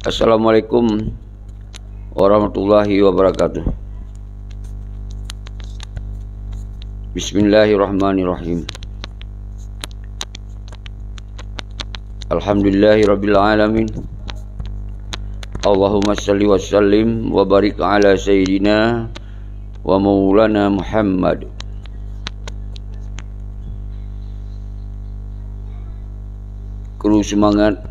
Assalamualaikum warahmatullahi wabarakatuh. Bismillahirrahmanirrahim. Alhamdulillahirabbil alamin. Allahumma shalli wa sallim wa barik ala sayyidina wa maulana Muhammad. Kru semangat,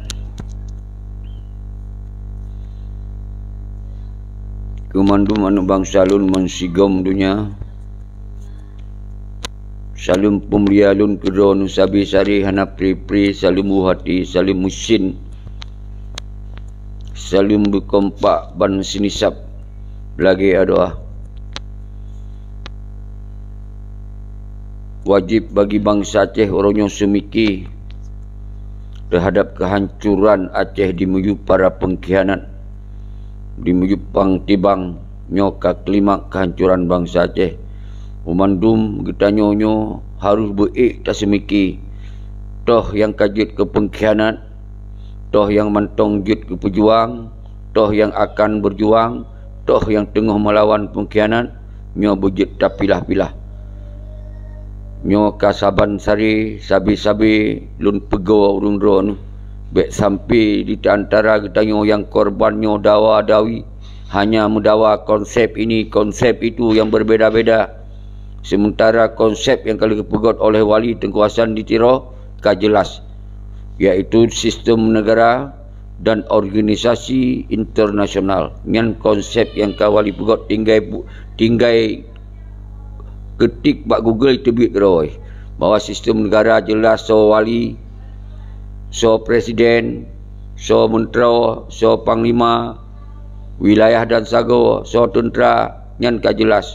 kemandum anu bangsa lun mensigom dunia, salim pemlialun kedon sabi sari hana pri salim hati salim musin salim berkompak ban sinisap lagi adoa. Wajib bagi bangsa Aceh orangnya semiki terhadap kehancuran Aceh dimuju para pengkhianat, dimuju pangtibang nyoka kelima kehancuran bangsa Aceh. Umandum kita nyonyo harus beik tak semiki, toh yang kajit ke pengkhianat, toh yang mantong jut ke pejuang, toh yang akan berjuang, toh yang tengah melawan pengkhianat, nyo bejit tak pilah-pilah. Nyo kasaban sari sabi-sabi lun pego urun ron bek sampai di antara kita nyo yang korban nyo dawa dawi hanya mendawa konsep ini konsep itu yang berbeda-beda, sementara konsep yang kali kepegot oleh wali tengkuasan di Tiro jelas, yaitu sistem negara dan organisasi internasional. Nyan konsep yang kawali pegot tinggai ketik bak Google itu bit keroi bahawa sistem negara jelas so wali, so presiden, so menteri, so panglima wilayah dan sago, so tentera, nyan ka jelas.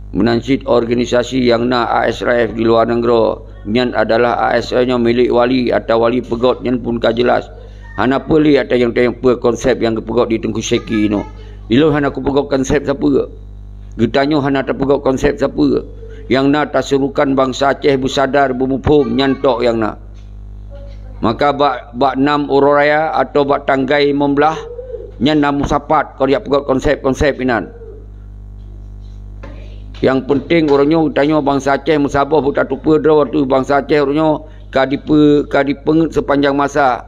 Menansit organisasi yang na ASRF di luar negara, nyan adalah ASR nya milik wali atau wali pegot, nyan pun ka jelas. Hana peli atau yang konsep yang kepegot di Tengku Seki no. Ilo hana ku pegot konsep siapa? Getanyo hana terpegot konsep siapa? Yang nak tak serukan bangsa Aceh bersadar bermufhum nyantok yang nak. Maka bak 6 ururaya atau bak tanggai membelah nyan namu sapat kau dia pegot konsep-konsep inan. Yang penting orangnya tanya bangsa Aceh musabah buta tupa draw tu bangsa Aceh orangnya kadipengut sepanjang masa.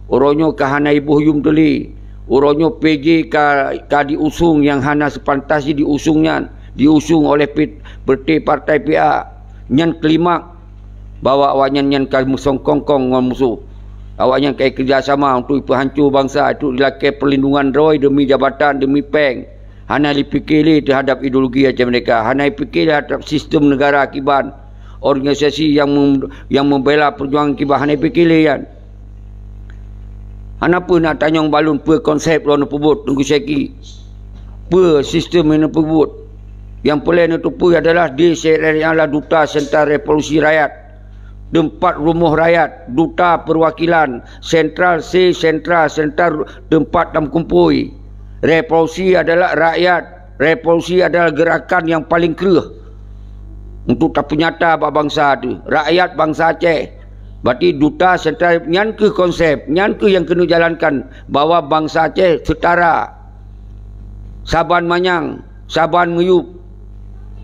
Orangnya kahana ibu yum teli. Orangnya PJ ka diusung yang hana sepantas diusungnya, diusung oleh partai PA. Nyan kelimak bawa awaknya nyan ka musong kongkong ngan musuh. Awaknya kai kerjasama untuk hancur bangsa itu dilakai perlindungan roy demi jabatan demi peng. Hana dipikir terhadap ideologi Aceh mereka, hana dipikir terhadap sistem negara akibat organisasi yang membela perjuangan akibat, hana dipikir kan. Hana pun nak tanyong balun pe konsep lo nak pebut Tengku Seki, pe sistem yang nak pebut. Yang pelan itu pe adalah DCRR yang adalah Duta Sentral Revolusi Rakyat, tempat rumuh rakyat, duta perwakilan sentral sentral tempat tam kumpul. Revolusi adalah rakyat, revolusi adalah gerakan yang paling kerah untuk tak penyata bangsa tu, rakyat bangsa Aceh. Berarti duta sentral nyan ke konsep, nyan ke yang kena jalankan bahawa bangsa Aceh setara. Saban Manyang, Saban Meyup,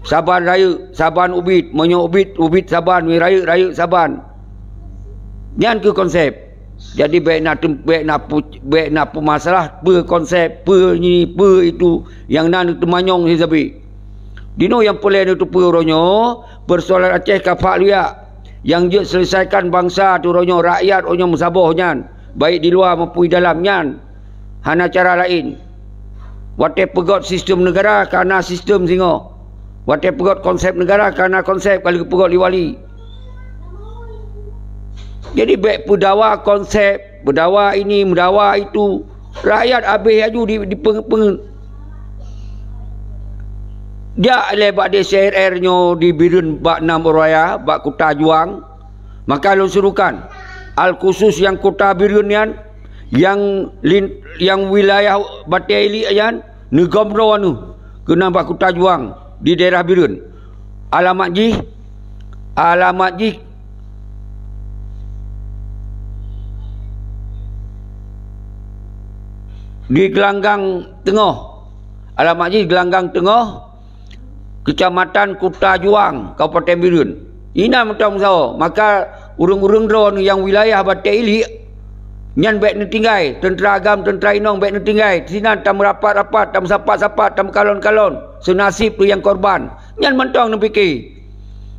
Saban Raya, Saban Ubit, Menyo Ubit Saban, Raya Saban. Nyan ke konsep. Jadi baik nak masalah pe konsep, pe ni, pe itu yang nan temanyong hizabi. Dino yang pelan itu pe ronyo persoalan Aceh kapak liak. Yang dia selesaikan bangsa tu ronyo rakyat ronyo musabah nyan, baik di luar maupun di dalam nyan. Hana cara lain. Wate pegot sistem negara kerana sistem singo. Wate pegot konsep negara kerana konsep kali pegot liwali. Jadi baik berdawa konsep, berdawa ini, berdawa itu, rakyat habis aju di dia lebat DCRR nyo di Birun bak 6 Oraya, bak Kota Juang. Maka lu suruhkan al-khusus yang Kota Birun yan, yang wilayah Batai Ili yan, negomro anu kena bak Kota Juang di daerah Birun. Alamat ji di Gelanggang Tengah. Alamat ni Gelanggang Tengah, Kecamatan Kuta Juang, Kabupaten Birun. Ina mentang sawo. Maka urang-urang drone yang wilayah Batik Ilik nyan baik ni tinggai, tentera agam, tentera inong baik ni tinggai. Sinan tam rapat-rapat, tam sapat-sapat, tam kalon-kalon. Senasib tu yang korban. Nyan mentang ni fikir.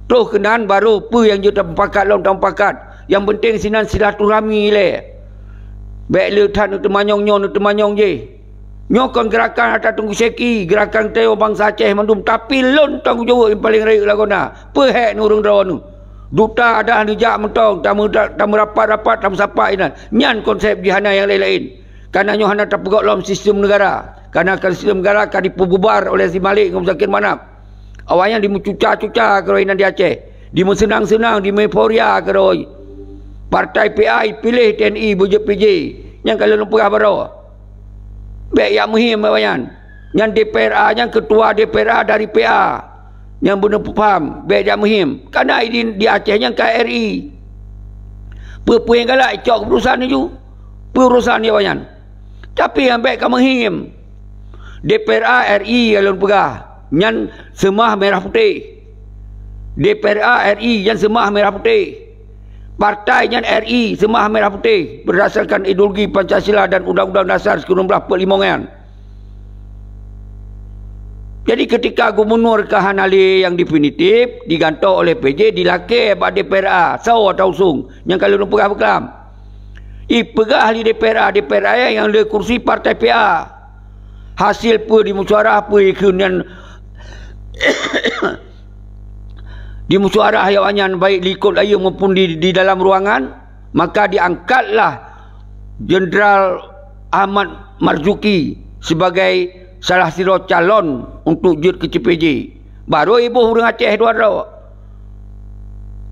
Terus kenan baru apa yang dia pakat long tam pakat. Yang penting sinan silaturahmi le. Baik le tan tu temanyong nyon tu temanyong je. Nyokon gerakan atas tunggu seki, gerakan teo bangsa Aceh mandum tapi lon tanggungjawab yang paling raya lagona. Pehek nurung drawn. Duta ada nijak mentong, tamu rapat-rapat tamu sapa ina. Nyan konsep jihana yang lain-lain. Karena nyohana terpegok dalam sistem negara. Karena sistem negara akan dipububar oleh si Malik dengan Zakir Manap. Awalnya dimucuca-cuca keroi di Aceh. Dimusenang-senang, dimeforia keroi. Partai PI pilih TNI bujur PJ. Yang kalau lumpur baru. Baik yang muhim bayan. Yang DPRA, yang ketua DPRA dari PA. Yang benar faham. Baik yang muhim. Karena di Aceh yang KRI. Apa yang galak cok perusahaan ni ju. Perusahaan ni bayan. Tapi yang baik yang muhim. DPRA RI yang pegah. Yang semah merah putih. DPRA RI yang semah merah putih. Partai yang RI semah merah putih berdasarkan ideologi Pancasila dan Undang-Undang Dasar 1945. Jadi ketika Gubernur Kahan Ali yang definitif digantung oleh PJ dilakir pada DPRA saw atau sung yang kalau lupa berkelam. Pegah ahli DPRA yang ada kursi partai PA. Hasil apa di musyawarah apa kemudian di musyawarah hayawannya baik likut ayu maupun di dalam ruangan, maka diangkatlah Jenderal Ahmad Marzuki sebagai salah satu calon untuk jut ke CPJ. Baru ibu hurung Aceh dua ro.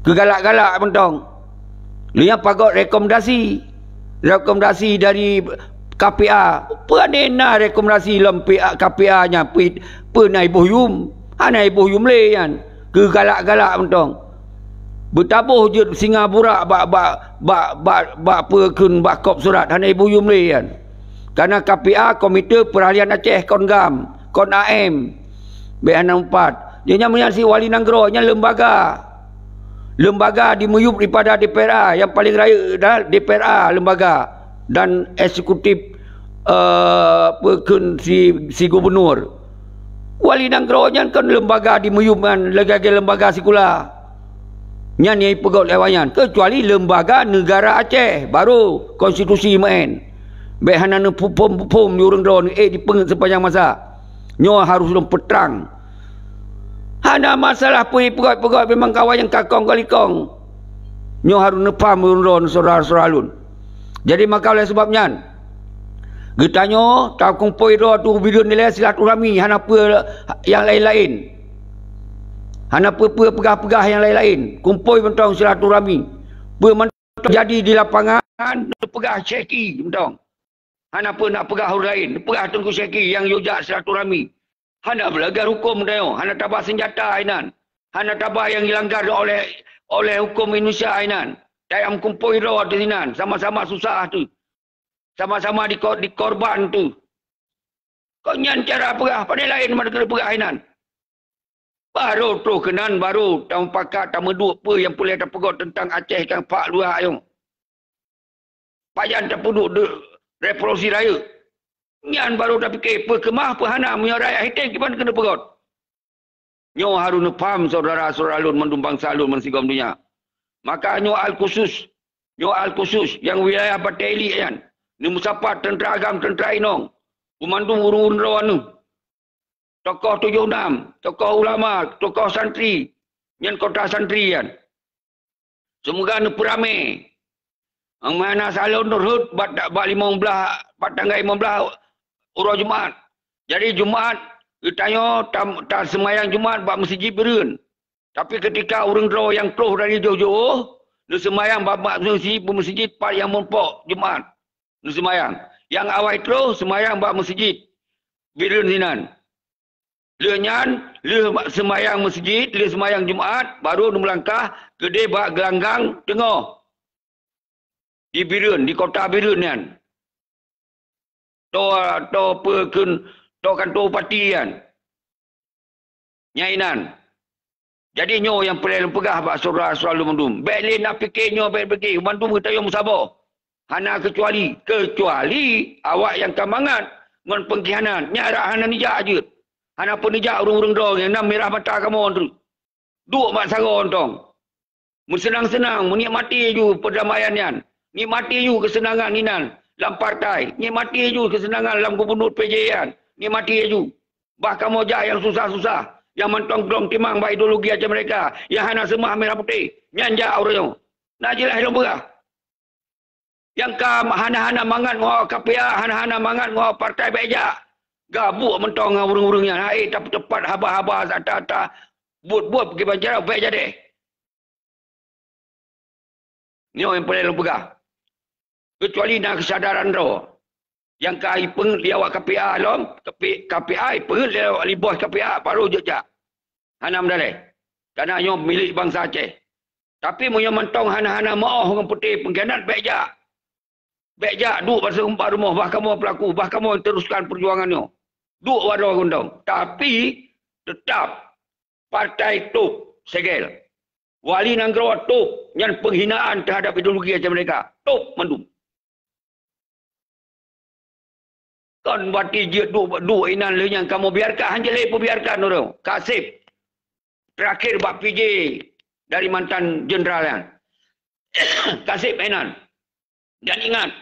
Kegalak-galak mentong. Dia pagot rekomendasi dari KPA. Pernah rekomendasi lempi KPA-nya pernah ibu yum. Hana ibu yum le kan. Kegalak-galak mentong. Bertabuh je Singapura bak perkun bak kop surat hana ibu yum le kan. Karena KPA Komite Perahlian Aceh Kongam, Kon AM B64. Dia namanya si Wali Nanggro nya lembaga. Lembaga dimuyub daripada DPRA yang paling raya adalah DPRA lembaga dan eksekutif perkun si gubernur. Wali Nanggro nya kan lembaga dimuyubkan lembaga sekula. Nya ni pegot lewayan kecuali lembaga negara Aceh baru konstitusi main. Baik hana pupum diurang drone dipengen sepanjang masa. Nyo harus dong petrang. Hana masalah pegot memang kawan yang kakong kalikong. Nyo harus nepam diurang drone saudara-saudara alun. Jadi maka oleh sebabnya getanyo tak kumpul ro tu video nilai silaturahmi hana apa yang lain-lain. Hana apa pegah-pegah yang lain-lain. Kumpul mentong silaturahmi. Mentong jadi di lapangan pegah ceki mentong. Hana pun nak pegah orang lain. Pegah tunggu syeki yang yujak silaturahmi. Hana belajar hukum dayo. Hana tabah senjata ainan. Hana tabah yang dilanggar oleh hukum Indonesia ainan. Dayam kumpul ro di sinan. Sama-sama susah tu. Sama-sama dikorban tu. Kau nyan cara pegah. Pada lain mana kena pegah ainan. Baru tu kenan baru. Tamu pakat, tamu duk apa yang boleh terpegot tentang Aceh kan Pak Luah ayong. Payan terpuduk revolusi raya. Nyan baru dah fikir perkemah perhana punya rakyat hitam gimana kena pegot. Nyo harus faham saudara-saudara alun mendum bangsa alun mensigam dunia. Maka nyo al khusus yang wilayah Batik kan. Ni musapat tentera agam tentera inong. Pemandu urun rawanu. Tokoh 76, tokoh ulama, tokoh santri, nyan kota santri kan. Semoga nu perame. Ang mana salon nurut bat 15 tanggal 15 urang Jumaat. Jadi Jumaat ditanya tak semayang Jumaat bak masjid Birun. Tapi ketika urang draw yang keluh dari jauh-jauh, nu semayang bak masjid part yang monpok Jumaat. Nu semayang. Yang awal terus semayang bak masjid Birun sinan. Lenyan, le semayang masjid, le semayang Jumaat, baru nu melangkah gede bak Gelanggang Tengah. Di Birun, di kota Birun kan. to perkun to kantor parti kan. Nyainan. Jadi nyo yang pelai pegah bak surah selalu mendum. Baik nak fikir nyo baik pergi mendum kita yang musabah. Hana kecuali awak yang kamangan ngon pengkhianat. Nyara hana nijak je. Hana pun nijak urung-urung dong yang nam merah mata kamu tu. Duk mak sarong tong. Senang-senang menikmati ju perdamaian yan. Nikmati ju kesenangan inan dalam partai. Nikmati ju kesenangan dalam gubernur PJ yan. Nikmati ju. Bahkan mojak yang susah-susah. Yang mentong-tong timang baik ideologi aja mereka. Yang hana semah merah putih. Nyanjak orangnya. Nak jelas hidup berah. Yang kam hana-hana mangan ngau KPA. Hana-hana mangan ngau partai beja. Gabuk mentong ngau urung-urungnya. Hai tapi tepat haba-haba. Sata-sata. Buat-buat pergi bancara. Baik jadi. Ni orang yang paling lepegah. Kecuali nak kesadaran roh. Yang kai peng liawak KPA lom, KPA peng liawak libos KPA baru je jak. Hana mendalai. Karena nyo milik bangsa Aceh. Tapi mo mentong hana-hana maoh orang putih pengkhianat baik jak. Baik jak duk pasal umpat rumah bahkan mo pelaku, bahkan mo teruskan perjuangan nyo. Duk wado gondong. Tapi tetap partai tu segel. Wali Nanggro tu yang penghinaan terhadap ideologi Aceh mereka. Tu mendum. Kan bati dia dua inan le yang kamu biarkan hanya le biarkan orang. Kasip terakhir bak PJ dari mantan jenderal yang Kasip inan. Dan ingat,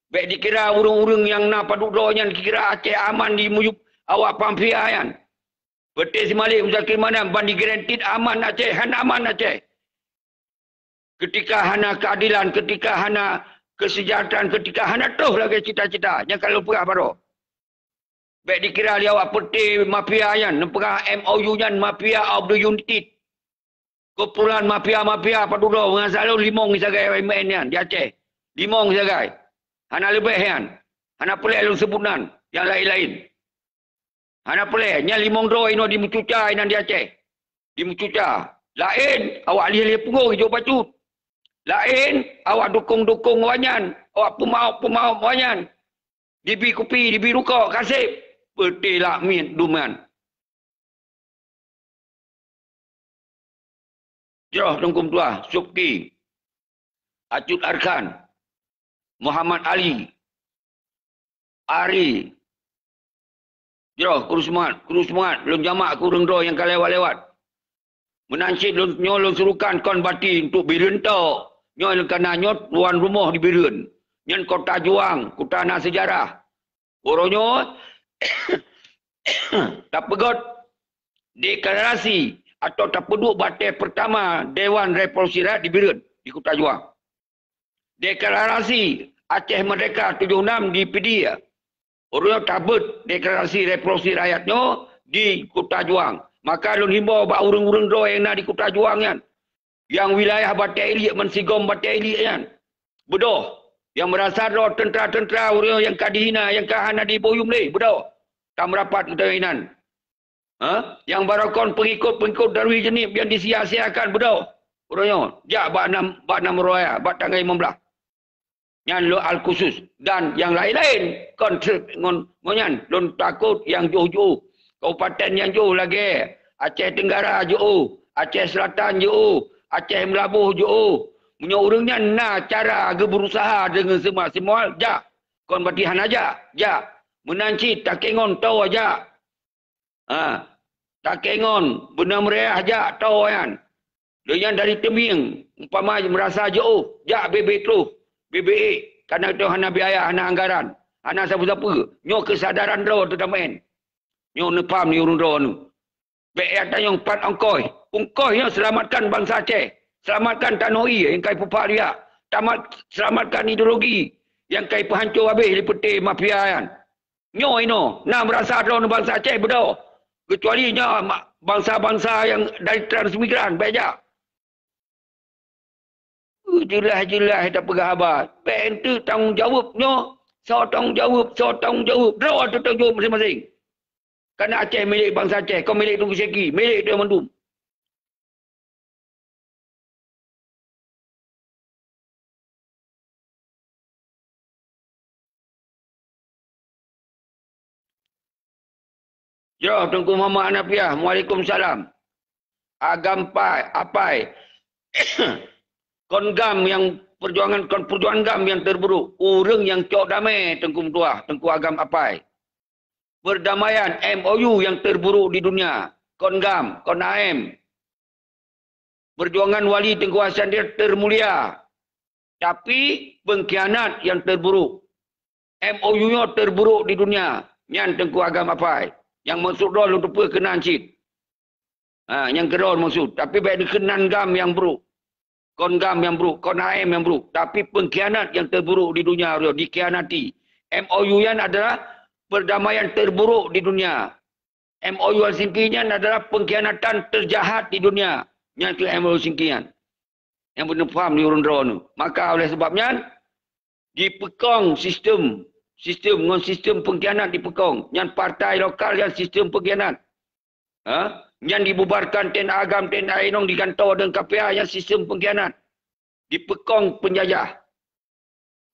baik dikira urung-urung yang nak padukdonya dikira Aceh aman di muyup awak Pampia yang. Betul si Malik Muzakir Manam bandi garantit aman Aceh, hana aman Aceh. Ketika hana keadilan, ketika hana kesejahteraan, ketika hana tuh lagi cita-cita yang kalau perah baru. Baik dikira dia awak peti mafia yang perah MOU yang mafia of the United. Kumpulan mafia-mafia padudau dengan selalu limong sebagai MN yang di Aceh. Limong sebagai. Hana lebih yang. Hana pelak lu sebutan yang lain-lain. Hana pelak nya limong do ino di Mucuca yang di Aceh. Di Mucuca. Lain awak lihat punggung hijau pacut. Lain awak dukung-dukung wanyan. Awak pemau wanyan. Dibi kopi, dibi rukuk, kasih. Peti lakmin duman. Jeroh tungkum tua, Subki. Acut Arkan. Muhammad Ali. Ari. Jeroh, kurus semangat. Belum jamak kurung doh yang kalewat-lewat. Menancit nyolong surukan kon bati untuk biren tau. Nyol kena nyot tuan rumah di biren. Nyen kota juang, kota nak sejarah. Orangnya tak pegot deklarasi atau tak peduk batai pertama Dewan Revolusi Rakyat di Biren, di Kota Juang. Deklarasi Aceh Merdeka 76 di Pedia. Orangnya tabut deklarasi Revolusi Rakyatnya di Kota Juang. Maka lun himbau bak urung-urung do yang nak di Kota Juang kan. Yang wilayah batai elit mensigom batai elit kan. Bedoh. Yang merasa roh tentera-tentera yang kadihina, yang kahana di boyum ni. Bedoh. Tak merapat kita inan. Ha? Yang barakon pengikut darwi jenis yang disia-siakan. Bedoh. Orangnya. Jak bak nam roya. Bak tanggal 15. Yang lo al-khusus. Dan yang lain-lain. Ngonyan. Lon takut yang jauh-jauh. Kabupaten yang jauh lagi. Aceh Tenggara jauh. Aceh Selatan jauh. Aceh Melabuh jauh. Punya orangnya nak cara berusaha dengan semua jak. Kon batihan aja, jak. Menanci tak kengon tahu aja. Tak kengon benar meriah aja tahu kan. Dia dari tembing umpama merasa jauh, jak BB tu, BBE karena itu hana biaya, hana anggaran, hana siapa-siapa. Nyo kesadaran ro tu tamen. Nyo nepam ni urung ro nu. Baik ada yang pat ongkoi. Ongkoi yang selamatkan bangsa Aceh. Selamatkan tanoi yang kai pupak dia. Selamatkan ideologi yang kai penghancur habis di peti mafia kan. Nyo ino, nak merasa ada bangsa Aceh bedo. Kecuali nya bangsa-bangsa yang dari transmigran beja. Jelas tak pegah abad. Pen tu tanggungjawab nyo. So tanggungjawab. Draw tu tanggungjawab masing-masing. Kerana Aceh milik bangsa Aceh. Kau milik Tunggu Seki. Milik dia mendum. Jom Tengku Muhammad Hanafiah. Waalaikumsalam. Agam apai. Kongam yang perjuangan gam yang terburuk. Urang yang cok damai Tengku Mtuah. Tengku Agam apai. Perdamaian MOU yang terburuk di dunia. Kongam, Konaim. Perjuangan wali Tengku Hasan dia termulia. Tapi pengkhianat yang terburuk. MOU-nya terburuk di dunia. Yang Tengku Agam apai. Yang maksud dol untuk kenan cip. Yang kedua maksud. Tapi baik dikenan gam yang buruk. Kongam yang buruk. Konaim yang buruk. Tapi pengkhianat yang terburuk di dunia. Dikhianati. MOU yang adalah perdamaian terburuk di dunia. MOU Helsinki-nya adalah pengkhianatan terjahat di dunia. Yang itu MOU Helsinki-nya. Yang benar faham di urun-urun itu. Maka oleh sebabnya, dipekong sistem pengkhianat dipekong. Yang partai lokal yang sistem pengkhianat. Yang dibubarkan TNI Agam, TNI Ainong di kantor dan KPA yang sistem pengkhianat. Dipekong penjajah.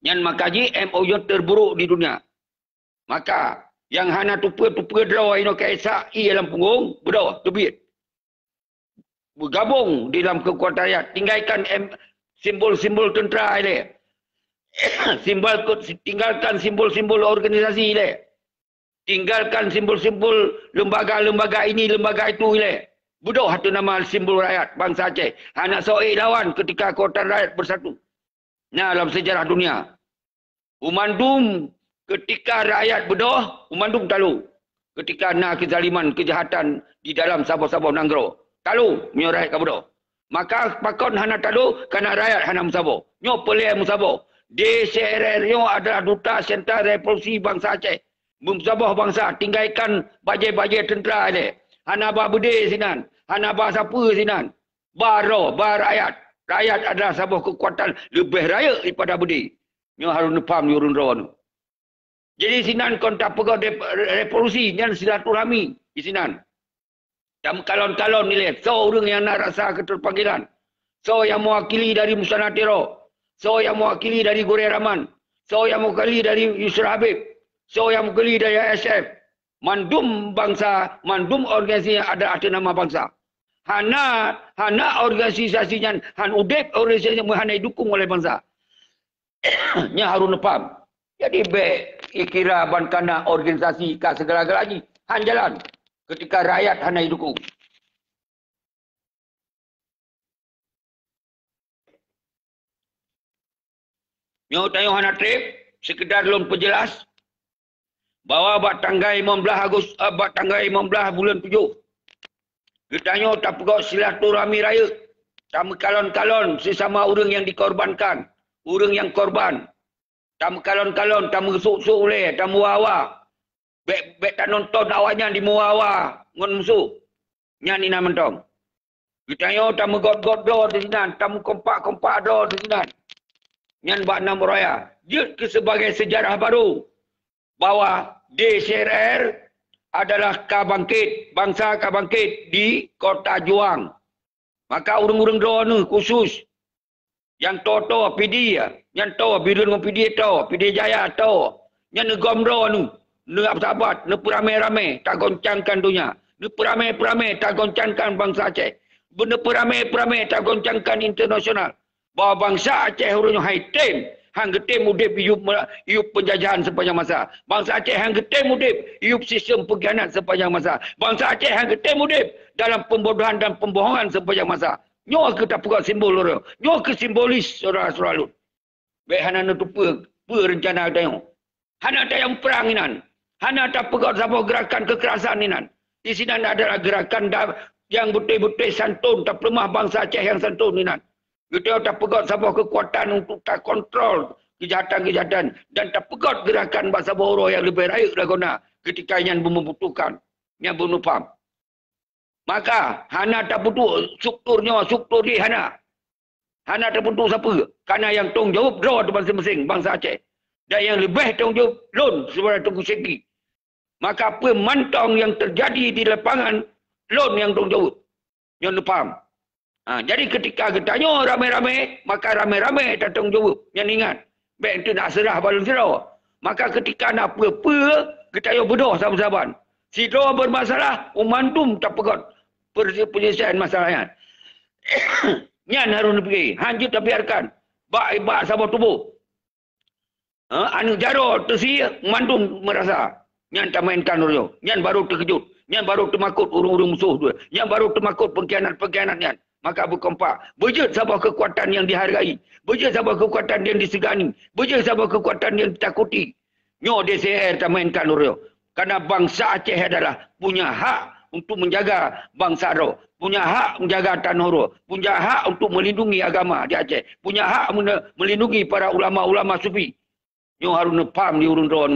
Yang makaji MOU terburuk di dunia. Maka yang hana tupa draw ino KSI dalam punggung, berdoa, tebit. Bergabung di dalam kekuatan rakyat. Tinggalkan simbol-simbol tentera ini. Tinggalkan simbol-simbol organisasi ini. Tinggalkan simbol-simbol lembaga-lembaga ini, lembaga itu ile. Bodoh hatu nama simbol rakyat bangsa Aceh. Anak soe lawan ketika kekuatan rakyat bersatu. Nah, dalam sejarah dunia. Umandum ketika rakyat bodoh, umandum talu. Ketika na kezaliman, kejahatan di dalam Sabah-Sabah Nanggro. Talu, punya rakyat bodoh. Maka pakon hana talu, kerana rakyat hana musabah. Nyo pelih musabah. DCRR nyo adalah Duta Sentra Revolusi Bangsa Aceh. Musabah bangsa, tinggalkan bajet-bajet tentera ini. Hana ba bede sinan. Hana ba siapa sinan. Baro, rakyat. Rakyat adalah sebuah kekuatan lebih raya daripada bede. Nyo harus faham di urun-urun. Jadi sinan kontak pegawai revolusi yang silaturahmi di sinan. Dan kalon-kalon nilai. So orang yang nak rasa keterpanggilan. So yang mewakili dari Musana Tero. So yang mewakili dari Gore Rahman. So yang mewakili dari Yusra Habib. So yang mewakili dari ASF. Mandum bangsa, mandum organisasi yang ada atas nama bangsa. Hana organisasinya, han udep organisasi yang hana didukung oleh bangsa. Nya harus faham. Jadi kira bankana organisasi ka segala-galanya han jalan ketika rakyat hana didukung. Nyo tayo hana trip sekedar belum penjelas bahwa bak tanggal 15 bulan 7 kita nyo tak pegawai silaturahmi raya sama kalon-kalon sesama orang yang dikorbankan, orang yang korban. Tamu kalon-kalon, tamu suk-suk boleh, tamu wawa. Bek tak nonton awaknya di muawa ngon musuh. Nyanyi nama mentong. Kita yo tamu god-god do di sini, tamu kompak-kompak do di sini. Nyan bak nama raya. Dia sebagai sejarah baru bahwa DCRR adalah kabangkit, bangsa kabangkit di Kota Juang. Maka urung-urung do ni khusus yang to PD ya, yang to bidun PD to, PD Jaya to, yang negomro nu, ne sahabat, ne perame-rame tak goncangkan dunia, ne perame-perame tak goncangkan bangsa Aceh, ne perame-perame tak goncangkan internasional. Bahawa bangsa Aceh urungnya haitem, hang getem udip iup penjajahan sepanjang masa. Bangsa Aceh hang getem udip iup sistem pengkhianat sepanjang masa. Bangsa Aceh hang getem udip dalam pembodohan dan pembohongan sepanjang masa. Nyo ke tak pegang simbol orang. Nyo ke simbolis saudara-saudara lu. Baik hana tu apa rencana tayong. Hana tayong perang inan. Hana tak pegang sebuah gerakan kekerasan inan. Di sini adalah gerakan yang betul-betul santun, tak lemah bangsa Aceh yang santun inan. Kita tak pegang sebuah kekuatan untuk tak kontrol kejahatan-kejahatan dan tak pegang gerakan bahasa Boro yang lebih raya lagona ketika yang membutuhkan, yang bunuh faham. Maka hana tak butuh struktur dia hana. Hana tak butuh siapa? Karena yang tanggungjawab draw tu masing-masing bangsa Aceh. Dan yang lebih tanggungjawab lon sebagai Tengku Seki. Maka apa mantong yang terjadi di lapangan lon yang tanggungjawab. Yang faham. Jadi ketika ketanya ramai-ramai, maka ramai-ramai tak tanggungjawab. Yang ingat. Baik itu nak serah balon serah. Maka ketika nak apa-apa, kita yang bodoh sama-sama. Sidro bermasalah, Umandum tak pegot penyelesaian masalahnya. Nyan harus pergi. Hanjut tak biarkan. Bak sabar tubuh. Anu jaro tersi, Umandum merasa. Nyan tak mainkan dulu. Nyan baru terkejut. Nyan baru termakut urung-urung musuh dia. Nyan baru termakut pengkhianat-pengkhianat nyan. Maka berkompak. Berjut sebuah kekuatan yang dihargai. Berjut sebuah kekuatan yang disegani. Berjut sebuah kekuatan yang ditakuti. Nyo DCR tak mainkan dulu. Karena bangsa Aceh adalah punya hak untuk menjaga bangsa Ro. Punya hak menjaga tanah Ro. Punya hak untuk melindungi agama di Aceh. Punya hak melindungi para ulama-ulama sufi. Nyo harus nepam di urun Ro.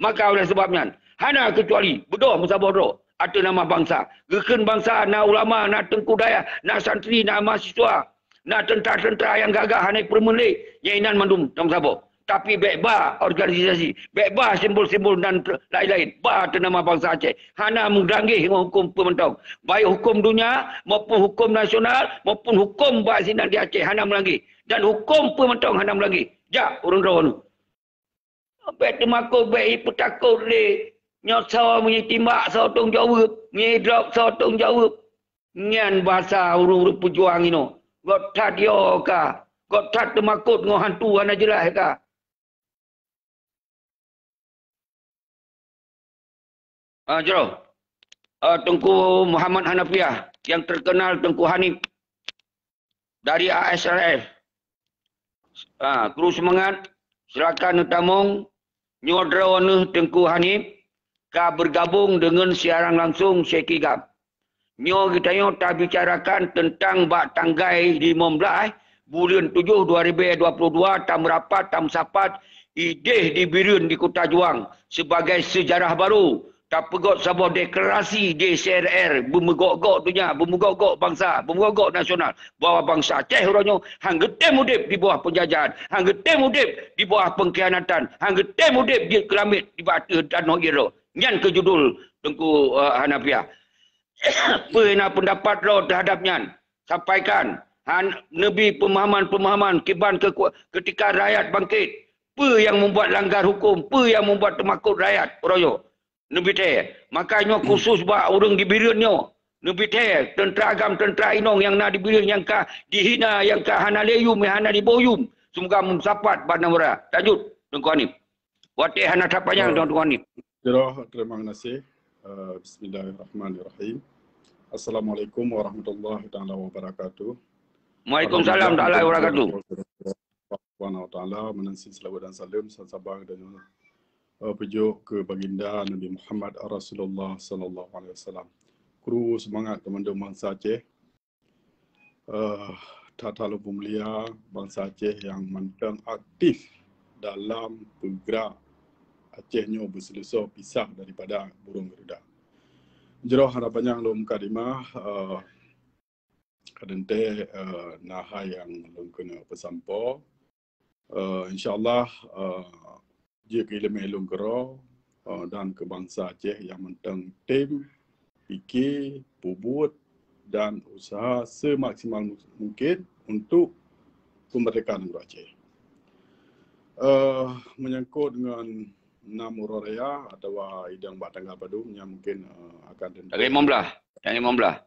Maka oleh sebabnya, hana kecuali bedoh musabah Ro. Ada nama bangsa. Geken bangsa, na ulama, na tengku daya, na santri, na mahasiswa, na tentera-tentera yang gagah, hanai permulai, nyainan mandum, dalam sabah. Tapi baik-baik organisasi, baik-baik simbol-simbol dan lain-lain. Bah nama bangsa Aceh. Hana mengganggih hukum pementang. Baik hukum dunia, maupun hukum nasional, maupun hukum bahasa sinan di Aceh. Hana melanggi. Dan hukum pementang hana melanggi. Jak, urun rawan. Baik temakut, baik petakut le. Nyosau menyitimbak, sau tong jawab. Nyedrop, sau tong jawab. Nyan bahasa urung-urung pejuang ini. Gotat yo ka. Gotat temakut ngau hantu hana jelas ka. Jero. Tengku Muhammad Hanafiah yang terkenal Tengku Hanif dari ASRF. Kru semangat. Silakan utamong nyodrawana Tengku Hanif ka bergabung dengan siaran langsung Syekh Gam. Nyo kita tak bicarakan tentang bak tanggai 15 bulan 7 2022 tam rapat tam sapat ideh dibirun di Kota Juang sebagai sejarah baru. Tak pegot sebuah deklarasi DCRR bumegok-gok dunia, bumegok-gok bangsa, bumegok-gok nasional. Bahawa bangsa Aceh orangnya hanggetem udip di bawah penjajahan, hanggetem udip di bawah pengkhianatan, hanggetem udip di kelamit di batu dan hongiro. Nyan ke judul Tengku Hanafiah. Apa pendapat lo terhadapnya? Sampaikan. Nabi pemahaman-pemahaman kiban ketika rakyat bangkit. Apa yang membuat langgar hukum? Apa yang membuat termakut rakyat? Royo. Nabi teh. Makanya khusus buat orang dibirunnya. Nabi teh. Tentera agam, tentera inong yang nak dibirun, yang kah dihina, yang kah hana leyum, yang hana diboyum. Semoga mensapat pada murah. Tajud. Tengku Hanif. Watih hana tak panjang Tengku Hanif. Terima kasih. Bismillahirrahmanirrahim. Assalamualaikum warahmatullahi wabarakatuh. Waalaikumsalam warahmatullahi wabarakatuh. Wa ta'ala menansi selawat dan salam sabang dan pejuk ke baginda Nabi Muhammad Rasulullah sallallahu alaihi wasallam. Kru semangat teman-teman bangsa Aceh. Tata lupa mulia bangsa Aceh yang mentang aktif dalam bergerak Acehnya berselesai pisah daripada burung Garuda. Jero harapannya lom kadimah kadente nahai yang lom kena pesampo. InsyaAllah jika ilmu lom kero dan kebangsa Aceh yang mentang tim, fikir, bubut dan usaha semaksimal mungkin untuk kemerdekaan negara Aceh. Menyangkut dengan Namu Raya atau idang bak tangga padu yang mungkin akan Dari Membelah. Dari Membelah.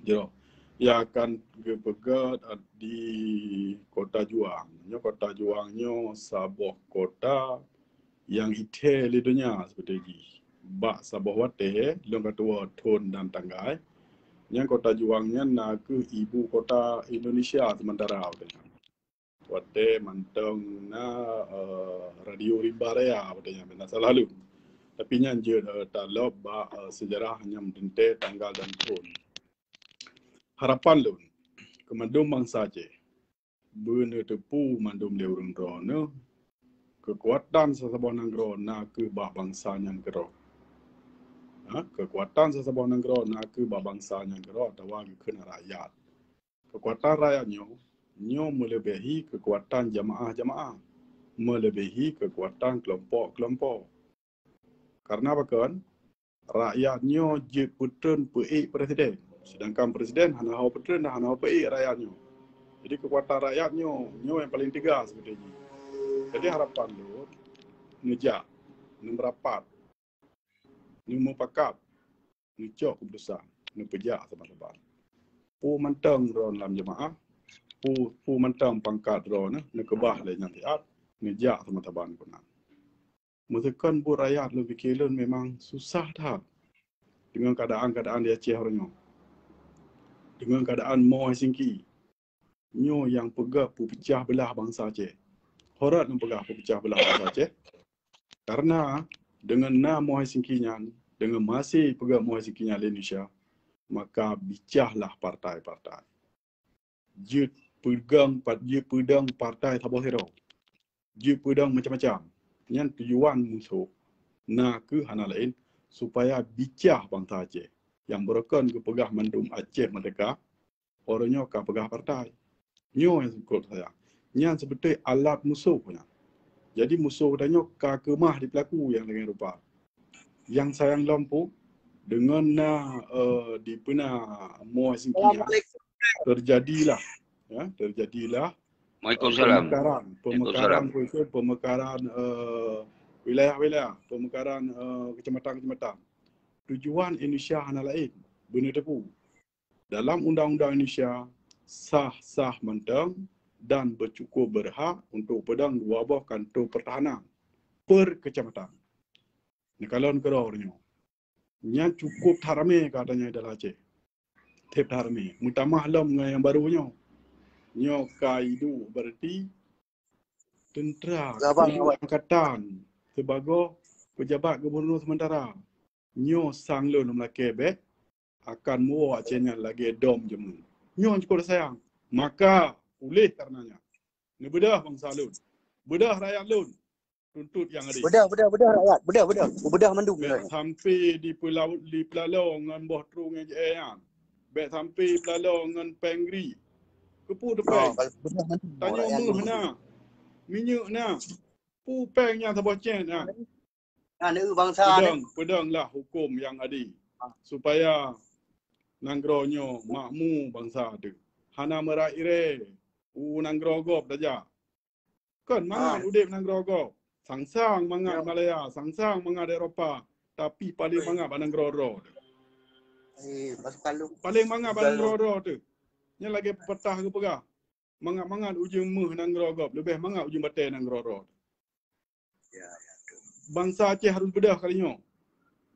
Jero. Yang akan berpegat di Kota Juang. Kota Juangnya sebuah kota yang ite di dunia seperti ini. Bak sebuah wate, long ketua Tun dan Tanggai. Yang Kota Juangnya nak ke ibu kota Indonesia sementara. Wate mantong na radio rimba raya wadanya masa lalu. Tapi nyan je talab ba sejarah hanya mendente tanggal dan tahun. Harapan lun kemandum bangsa Aceh bener tepu mandum leurung drone kekuatan sesebuah negara nak ke ba bangsa yang gero. Kekuatan sesebuah negara nak ke ba bangsa yang gero atau ke rakyat. Kekuatan rakyatnya nyo melebihi kekuatan jamaah-jamaah, melebihi kekuatan kelompok-kelompok. Karena apa kan? Rakyatnya je putren peik presiden, sedangkan presiden hana hau putren dan hana hau peik rakyatnya. Jadi kekuatan rakyatnya nyo yang paling tegas seperti ini. Jadi harapan lu ngejak, merapat ni mupakat, ni cok keputusan, ni pejak teman-teman. Pu mentang ron dalam jemaah, pu mentang pangkat ron ni kebah le nanti at, ni jak teman-teman pun. Mutekan bu rakyat lebih kilun memang susah dah dengan keadaan-keadaan di Aceh orangnya. Dengan keadaan Moh Singki. Nyo yang pegah pecah belah bangsa Aceh. Horat yang pegah pecah belah bangsa Aceh. Karena dengan Moh Singkinya, dengan masih pegah Moh Singkinya di Indonesia, maka bicahlah partai-partai. Dia pedang partai tabah hero. Dia pedang macam-macam. Yang tujuan musuh nak ke hana lain supaya bicah bangsa Aceh yang berkan ke pegah mandum Aceh Merdeka, orangnya ke pegah partai. Nyo yang ikut saya. Yang seperti alat musuh punya. Jadi musuh tanya ke kemah di pelaku yang dengan rupa. Yang sayang lampu dengan di pena Moh Singki terjadilah pemekaran wilayah-wilayah, pemekaran kecamatan-kecamatan. Tujuan Indonesia hanya lain, benda tepu. Dalam Undang-Undang Indonesia, sah mentang dan bercukup berhak untuk pedang dua buah kantor pertahanan per kecamatan. Ni kalau orangnya. Yang cukup tarame katanya dalam Aceh. Tep tarame. Mutamah lam dengan yang barunya. Nyo kaidu berarti tentera angkatan sebagai pejabat gubernur sementara. Nyo sanglun melaki bet akan muo Acehnya lagi dom jemu. Nyo cukup sayang. Maka oleh karenanya. Ni bedah bangsa lun. Bedah rakyat lun. Tuntut yang ada. Bedah rakyat. Bedah mandum. Sampai di Pelalau dengan boh terung yang jaya. Bet sampai Pelalau dengan Pengri. Kepu tepeng. Tanya muh na. Minyak na. Pu pengnya sabah cen na. Bangsa pedanglah hukum yang ada. Supaya nanggronyo makmu bangsa tu. Hana meraire. Nanggrogop saja. Kan mangat udip nanggrogop. Sangsang mangat Malaya, sangsang mangat Eropah. Tapi paling mangat Banangroro. Paling mangat Banangroro tu. Yang lagi petah ke pegah. Mangat-mangat ujung muh Nangrogop. Lebih mangat ujung batai Nangroro. Bangsa Aceh harus bedah kalinya.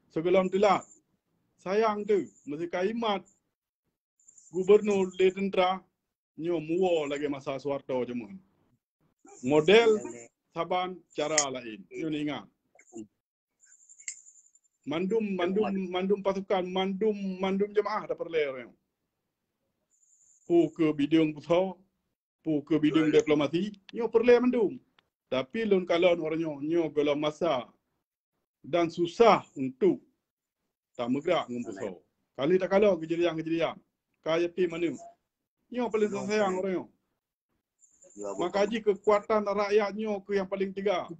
Sebelum telat. Sayang tu. Mesti kaimat. Gubernur di tentera. Nyo muo lagi masa Suharto je mun. Model saban cara lain. Nyo ni ingat. Mandum pasukan, mandum jemaah dah perle orang. Pu ke bidang pusau, pu ke bidang diplomasi, nyo perle mandum. Tapi lun kalon orangnya nyo gelam masa dan susah untuk tak bergerak dengan pusau. Kali tak kalau kejadian, kaya pi mana. Nyo paling sayang orangnya. Maka haji kekuatan rakyatnya ke yang paling tiga.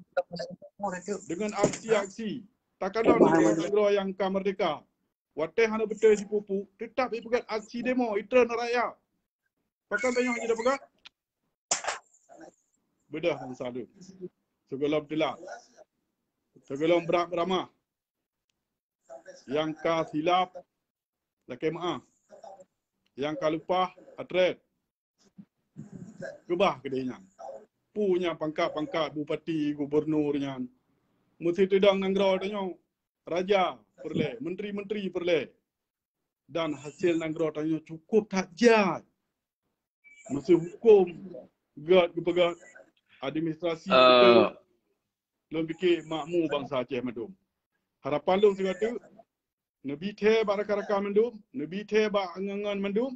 Dengan aksi-aksi. Tak kalau negara yang ke merdeka. Wateh hana betul si pupu. Tetap pegat aksi demo. Iteran rakyat. Pakai banyak haji dah pegat. Bedah bangsa tu. Segala telak. Segala beramah. Yang ka silap. Laki maaf. Yang ka lupa. Atret. Gebah kedainya. Punya pangkat-pangkat bupati, gubernurnya. Mesti tedang nanggro tanya. Raja perle, menteri-menteri perle. Dan hasil nanggro tanya cukup tak jad. Mesti hukum gad kepegat administrasi kita lebih ke makmu bangsa Aceh mandum. Harapan lu segala Nabi the ba rakan-rakan mandum, Nabi the ba angangan mandum.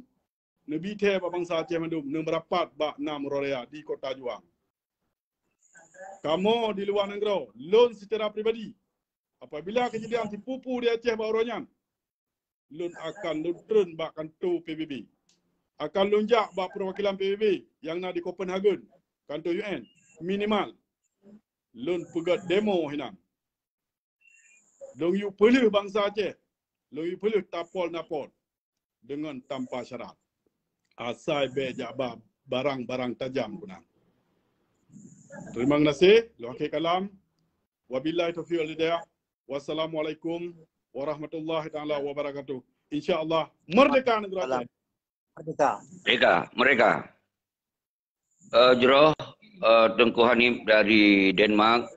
Nabi the ba bangsa Aceh mandum ne merapat ba 6 raya di Kota Juang. Kamu di luar negara, lon secara pribadi. Apabila kejadian si pupu di Aceh ba oronyan, lon akan turun ba kantor PBB. Akan lonjak ba perwakilan PBB yang nak di Copenhagen, kantor UN minimal. Lon pegat demo hinan. Long yu pelih bangsa Aceh. Long yu pelih tapol-napol dengan tanpa syarat. Asai bejak barang-barang tajam kunang. Terima kasih. Lu akhir kalam. Wabillahi taufiq wal hidayah. Wassalamualaikum warahmatullahi taala wabarakatuh. InsyaAllah merdeka negara Salam. Aceh. Merdeka. Mereka. Jero Tengku Hanif dari Denmark.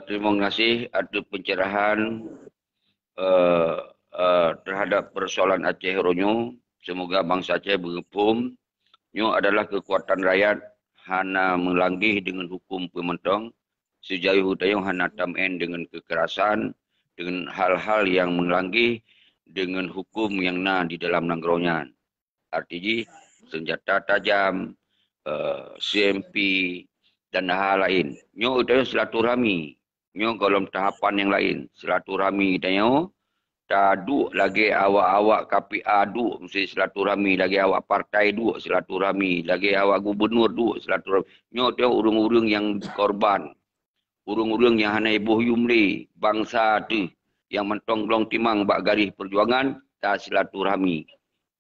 Terima kasih atas pencerahan terhadap persoalan Aceh Ronyo. Semoga bangsa Aceh berhukum. Nyo adalah kekuatan rakyat hana melanggih dengan hukum pementong. Sejauh dayung hana tamen dengan kekerasan, dengan hal-hal yang melanggih dengan hukum yang di dalam nangronyan. Artinya senjata tajam, CMP dan hal lain. Nyo dayung silaturahmi. Nyo dalam tahapan yang lain. Silaturahmi dayung. Tak lagi awak-awak KPA duk mesti silaturahmi, lagi awak partai duk silaturahmi, lagi awak gubernur duk silaturahmi. Nyo tengok urung-urung yang korban. Urung-urung yang hana ibuh yumli bangsa tu yang mentong long timang bak garis perjuangan tak silaturahmi.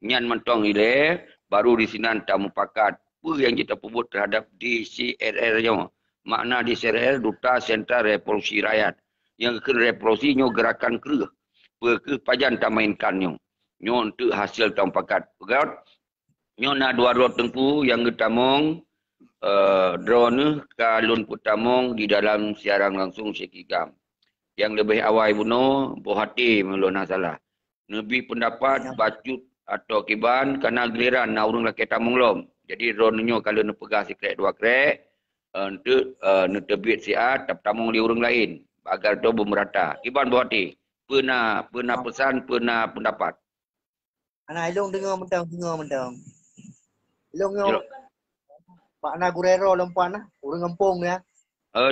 Nyan mentong ile baru di sinan tak mupakat apa yang kita pebut terhadap DCRR nyo. Makna DCRR Duta Sentral Revolusi Rakyat. Yang ke revolusi nyo gerakan kerah. Pajan tak mainkan nyo. Nyo untuk hasil tahun pakat. Pegat. Nyo nak dua tengku yang ketamong drone kalun putamong di dalam siaran langsung sekigam. Yang lebih awal bunuh bohati melona salah. Nabi pendapat bacut atau kiban karena giliran na urung laki tamong lom. Jadi drone nyo kalau nak pegah sikrek dua krek untuk netebit siat tamong di urung lain agar tu bermerata. Kiban bohati. Pernah pesan, pernah pendapat. Anak ilung dengar mentang. Ilung yo makna gurero lempuan lah. Urang kampung ya.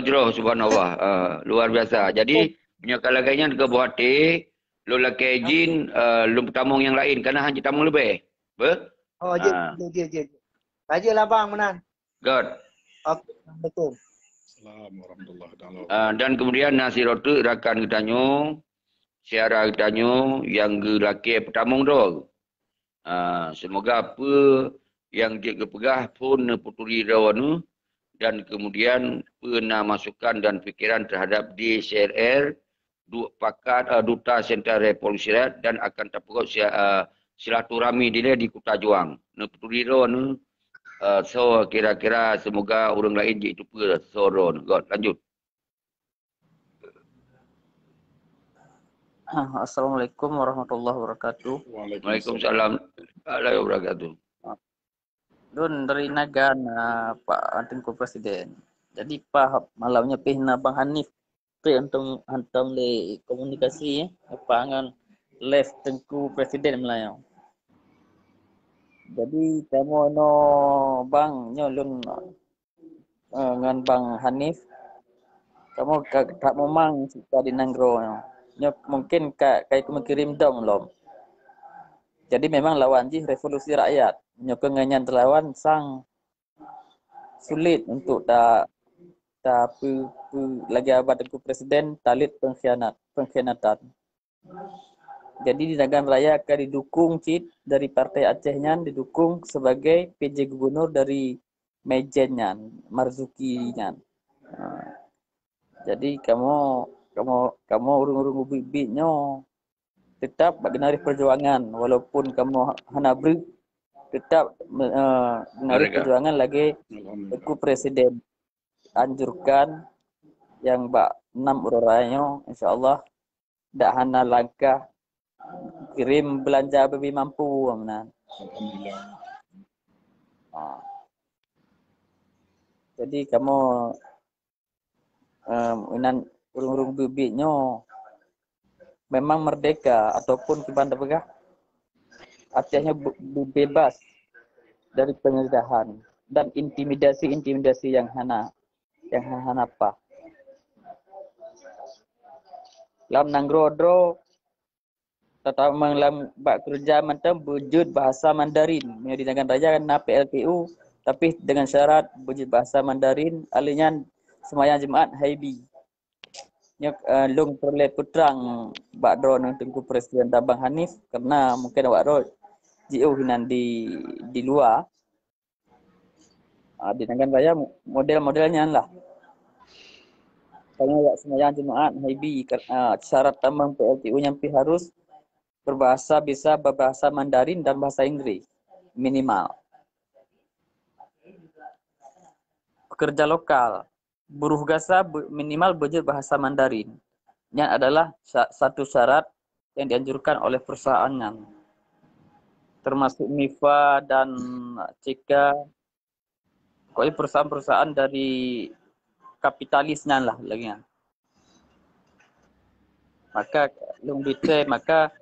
Jero subhanallah. Luar biasa. Jadi punya kalaganya ke buati lu laki izin lu tamung yang lain karena hanya tamung lebih. Be? Oh, je. Raja lah bang menan. Good. Okey, betul. Assalamualaikum warahmatullahi taala. Dan kemudian nasirotu rakan ketanyo siara ketanyo yang laki pertamung tu. Semoga apa yang dia kepegah pun puturi rawan dan kemudian pernah masukan dan fikiran terhadap DCRR Duta Sentral Revolusi Rakyat dan akan terperut silaturahmi dia di Kota Juang. Puturi rawan so kira-kira semoga orang lain je itu pun soron. God, lanjut. Assalamualaikum warahmatullahi wabarakatuh. Waalaikumsalam warahmatullahi wabarakatuh. Don dari Nagana Pak Tengku Presiden. Jadi Pak malamnya pihna Bang Hanif tu untuk hantam le komunikasi pangan live Tengku Presiden Melayu. Jadi kamu no Bang nyolun dengan Bang Hanif kamu tak memang kita di Nanggro. Mungkin kayak mengirim dom lom. Jadi memang lawan ji revolusi rakyat. Nyokenganyan terlawan sang sulit untuk tak lagi abad Tengku Presiden talit pengkhianatan. Jadi di Nagan Raya akan didukung cit dari Partai Aceh Nyan didukung sebagai PJ Gubernur dari Mejen Nyan, Marzuki Nyan. Jadi kamu urung-urung bibitnya tetap menarik perjuangan walaupun kamu hana beri tetap menarik perjuangan lagi Tengku Presiden anjurkan yang 6 ururanya insyaallah dak hana langkah kirim belanja lebih mampu menan. Alhamdulillah. Jadi kamu inan urung-urung bibitnya memang merdeka ataupun kibanda begah Acehnya bebas dari penggeledahan dan intimidasi yang hana apa. Lam Nanggrodro tetap menglam bak kerja macam wujud bahasa Mandarin. Di Nagan Raya kan PLPU tapi dengan syarat wujud bahasa Mandarin alinya semayang Jumaat Haibi. Nyok long perle putrang bak drone Tengku Presiden Bang Hanif karena mungkin awak ro jio hinan di luar. Di Nagan Raya model-modelnya lah. Kalau semayang jemaat HIB syarat tambang PLTU yang harus berbahasa bisa berbahasa Mandarin dan bahasa Inggris minimal. Pekerja lokal, buruh gasa minimal belajar bahasa Mandarin. Yang adalah satu syarat yang dianjurkan oleh perusahaannya. Termasuk MIFA dan CK. Pokoknya perusahaan-perusahaan dari kapitalisnya lah lagi. Maka maka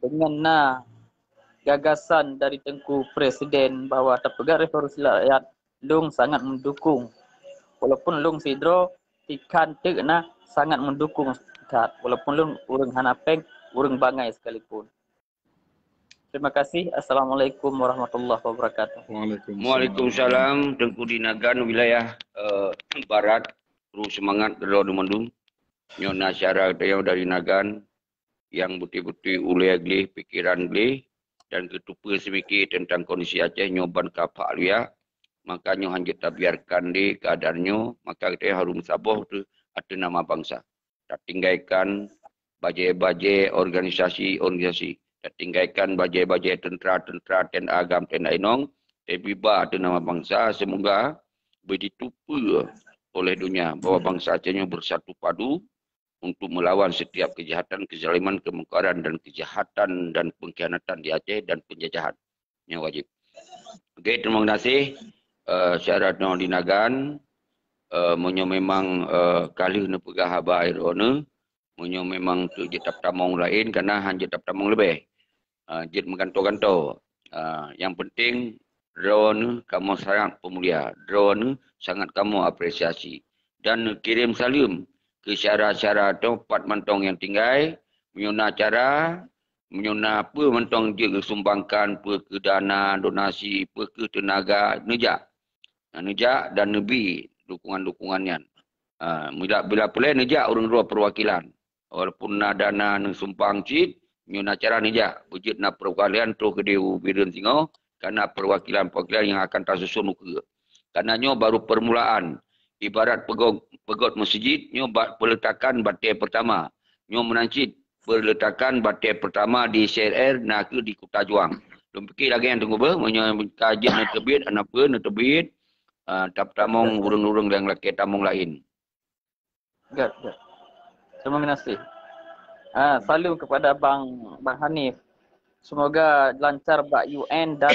dengan gagasan dari Tengku Presiden bahwa Tapegak Revolusi Rakyat Long sangat mendukung. Walaupun Long Sidro ikan tegna sangat mendukung walaupun Long urang Hanapeng, urang Bangai sekalipun. Terima kasih. Assalamualaikum warahmatullahi wabarakatuh. Waalaikumsalam. Tengku di Nagan wilayah barat. Terus semangat Dro Demandung. Nyona syara yang dari Nagan yang betul-betul ulai glih pikiran glih dan ketupa semikir tentang kondisi Aceh nyoban ke Pak Alia. Makanya hanya tak biarkan di keadaannya, maka kita harus sabar tu ada nama bangsa. Tak tinggalkan bajai-bajai organisasi-organisasi. Tak tinggalkan bajai-bajai tentera-tentera, ten agam, ten ainong. Tapi ada nama bangsa, semoga ditupa oleh dunia bahawa bangsa Acehnya bersatu padu untuk melawan setiap kejahatan, kezaliman, kemungkaran dan kejahatan dan pengkhianatan di Aceh dan penjajahan yang wajib. Okey, terima kasih. Syarat no dinagan menyo memang kali ne pegah haba airone menyo memang tu jetap tamong lain karena han jetap tamong lebih jet menganto-ganto. Yang penting drone kamu sangat pemulia, drone sangat kamu apresiasi dan kirim salam ke syara-syara tempat mantong yang tinggal menyuna cara menyuna apa mantong dia sumbangkan apa ke dana donasi apa ke tenaga nejak dan nebi dukungan-dukungannya. Bila pula nejak orang dua perwakilan walaupun na dana nang sumpang cit menyuna cara nejak wujud na perwakilan tu ke Dewan Biren Singo karena perwakilan-perwakilan yang akan tersusun ke. Karena nyo baru permulaan. Ibarat pegot masjid, nyo peletakan batai pertama. Nyo menancit peletakan batai pertama di CRR nak di Kota Juang. Belum fikir lagi yang tunggu ber, kajian nak terbit, apa nak terbit, tamong urung-urung yang laki tamong lain. Gak. Terima kasih. Salam kepada Bang Hanif. Semoga lancar Bak UN dan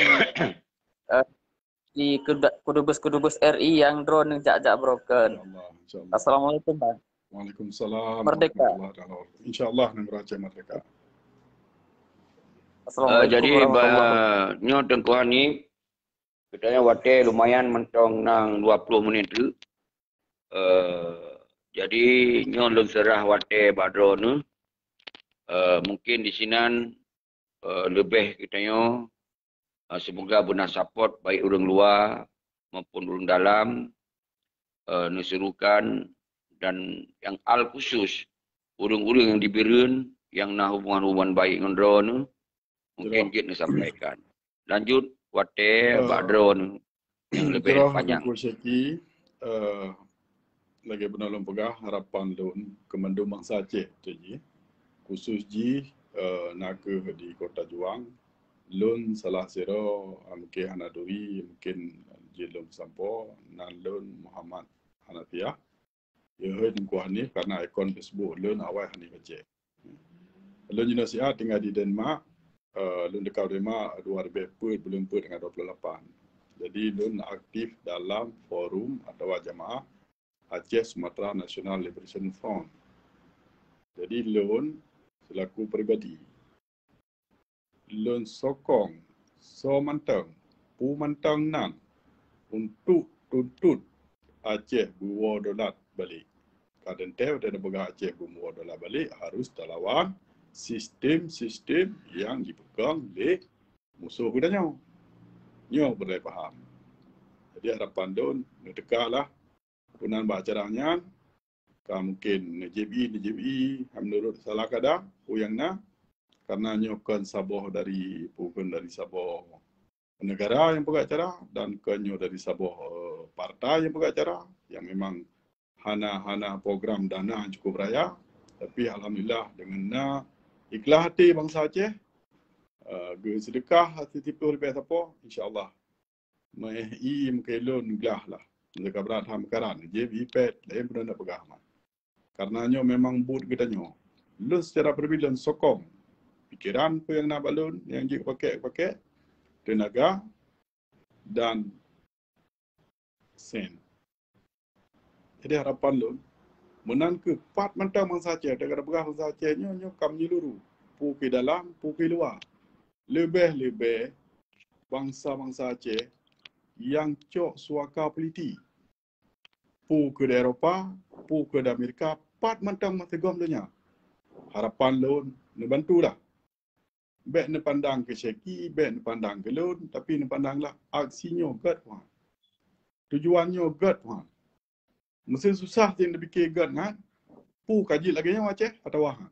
di kudubes-kudubes RI yang drone jak-jak broken. InsyaAllah. Assalamualaikum Bang. Waalaikumsalam. Merdeka. InsyaAllah negara Aceh merdeka. Assalamualaikum Jadi nyo Tengku Hanif katanya wate lumayan mentong nang 20 menit tu. Jadi nyo lung serah wate badro nu. Mungkin di sinan lebih katanya semoga benar support baik orang luar maupun orang dalam nusurukan dan yang al khusus orang-orang yang dibirin yang nak hubungan-hubungan baik dengan drone mungkin kita sampaikan. Lanjut wate drone yang lebih panjang. Syeki lagi benar lom pegah harapan lon Kemendu Bangsa Aceh tu ji khusus ji nak di Kota Juang lun salah siro mungkin Hanaduri mungkin Jilum Sampo nan lun Muhammad Hanafiah ya Tengku Hanif karena ikon Facebook lun awal Hanif Aceh lun Indonesia tinggal di Denmark lun dekat Denmark 2010 belum dengan 28 jadi lun aktif dalam forum atau jamaah Aceh Sumatera National Liberation Front jadi lun selaku peribadi lun sokong so mantang pu mantang nan untuk tuntut Aceh buwa dolat balik. Kadang teh ada negara Aceh buwa dolat balik harus terlawan sistem-sistem yang dipegang oleh musuh budanya. Nyo boleh faham. Jadi harapan don ngedekalah punan bacaranya mungkin NJBI menurut salah kada yang na karena nyokan saboh dari bukan dari saboh negara yang pegang acara dan kenyo dari saboh partai yang pegang acara yang memang hana program dana cukup raya, tapi alhamdulillah dengan ikhlas hati bangsa Aceh, sedekah hati tipu lebih apa, insya-Allah. Mai mkelon glah lah. Mereka berat ham karan, je bipet, lain pun nak pegah man. Karenanya memang but kita nyo. Lun secara perbilan sokong pikiran apa yang nak balun, yang je pakai tenaga dan sen. Jadi harapan lun menan ke pat mentang bangsa Aceh dengan pegah bangsa Aceh nyo kam nyeluru. Pu ke dalam, pu ke luar. Lebih-lebih bangsa-bangsa Aceh yang cok suaka peliti. Pu ke Eropah, pu ke Amerika, pat mentang mategom dunia. Harapan lun, bantulah. Bek ne pandang ke Syeki, bek ne pandang ke lun, tapi ne pandanglah aksinya gad wan. Tujuannya gad wan. Mesti susah yang dipikir gad kan. Pu kaji lagi yang Aceh atau wahan.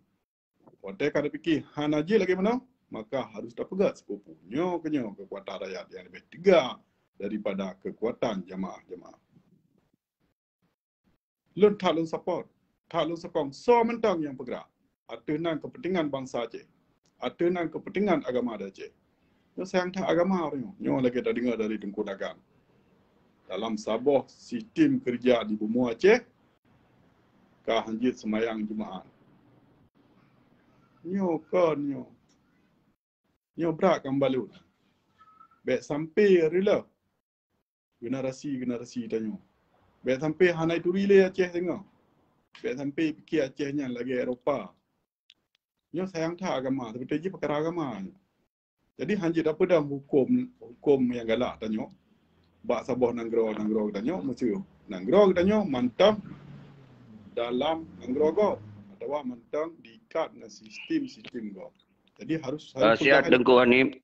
Hotel kada fikir han aji lagi mana? Maka harus dapat sepupunya kekuatan rakyat yang lebih tiga daripada kekuatan jamaah-jamaah. Lun tak lun support, tak lun sokong. So mentang yang bergerak. Atenan kepentingan bangsa Aceh. Atenan kepentingan agama Aceh. Yo sayang tak agama orang. Yo lagi dah dengar dari Tengku Dagang. Dalam Sabah sistem kerja di bumi Aceh, kah hanjit semayang jemaah. Nyo kan nyo. Nyo berat kan balut. Bek sampai rela. Generasi tanya. Bek sampai hanai turi le Aceh tengah. Bek sampai fikir Acehnya lagi Eropah. Nyo sayang tak agama, tapi dia perkara agama. Jadi hanjit apa dah hukum yang galak tanya. Bak Sabah nanggro tanya mesti nanggro tanya mantap dalam nanggro go atau mantap diikat dengan sistem go. Jadi harus sihat Tengku Hanif.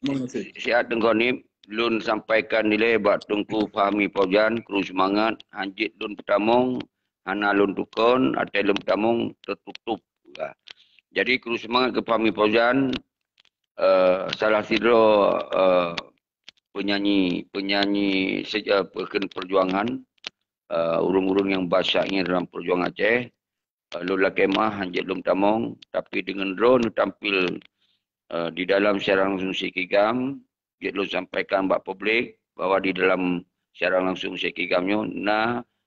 Sihat Tengku Hanif. Lun sampaikan nilai buat Tengku Fahmi Paujan, kru semangat, hanjit lun pertamong, hana lun tukon, atau lun pertamong tertutup. Jadi kru semangat ke Fahmi Paujan, salah sidro penyanyi perjuangan, urung-urung yang basaknya dalam perjuangan Aceh, lun lakemah, hanjit lun pertamong, tapi dengan drone tampil di dalam siaran langsung Sekigam, dia lu sampaikan buat publik bahawa di dalam siaran langsung Sekigamnya,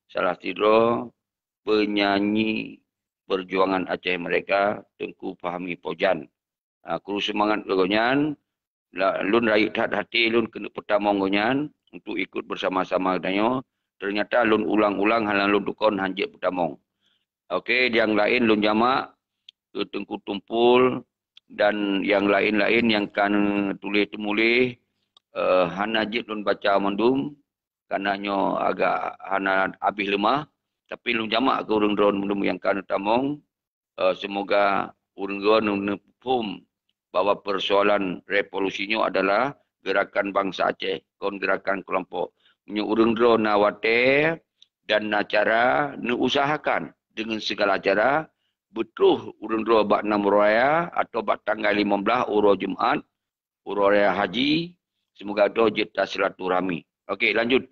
salah tidro penyanyi perjuangan Aceh mereka, Tengku Fahmi Paujan. Kru semangat lagonyan, lun rakyat hati, lun kena pertama gonyan untuk ikut bersama-sama danyo. Ternyata lun ulang-ulang halang lun tukon hanjit pertama. Okey, yang lain lun jamak ke Tengku Tumpul dan yang lain-lain yang kan tulis-temulih hana jit lun baca mandum kananyo agak hana habis lemah, tapi lun jamak ke urang drone mandum yang kan tamong, semoga urang drone nepum bahawa persoalan revolusinya adalah gerakan bangsa Aceh, kon gerakan kelompok. Menyo urang drone nawate dan cara usahakan dengan segala cara betul urang dua bak 6 raya atau bak tanggal 15 uro Jumaat, uro raya haji, semoga do jeta silaturahmi. Okey, lanjut